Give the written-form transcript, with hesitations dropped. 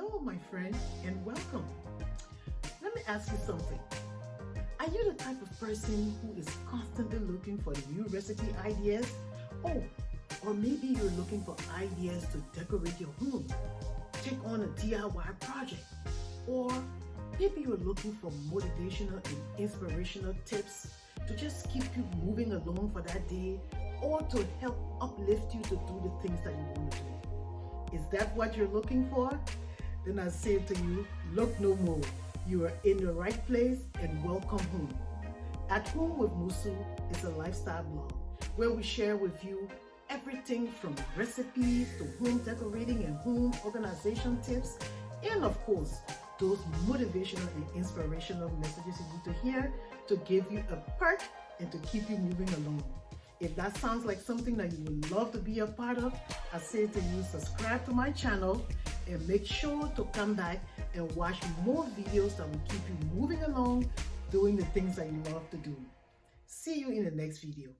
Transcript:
Hello, my friend, and welcome. Let me ask you something. Are you the type of person who is constantly looking for new recipe ideas? Oh, or maybe you're looking for ideas to decorate your home, take on a DIY project, or maybe you're looking for motivational and inspirational tips to just keep you moving along for that day or to help uplift you to do the things that you want to do. Is that what you're looking for? Then I say to you, look no more. You are in the right place and welcome home. At Home with Musu is a lifestyle blog where we share with you everything from recipes to home decorating and home organization tips, and of course, those motivational and inspirational messages you need to hear to give you a perk and to keep you moving along. If that sounds like something that you would love to be a part of, I say to you, subscribe to my channel and make sure to come back and watch more videos that will keep you moving along, doing the things that you love to do. See you in the next video.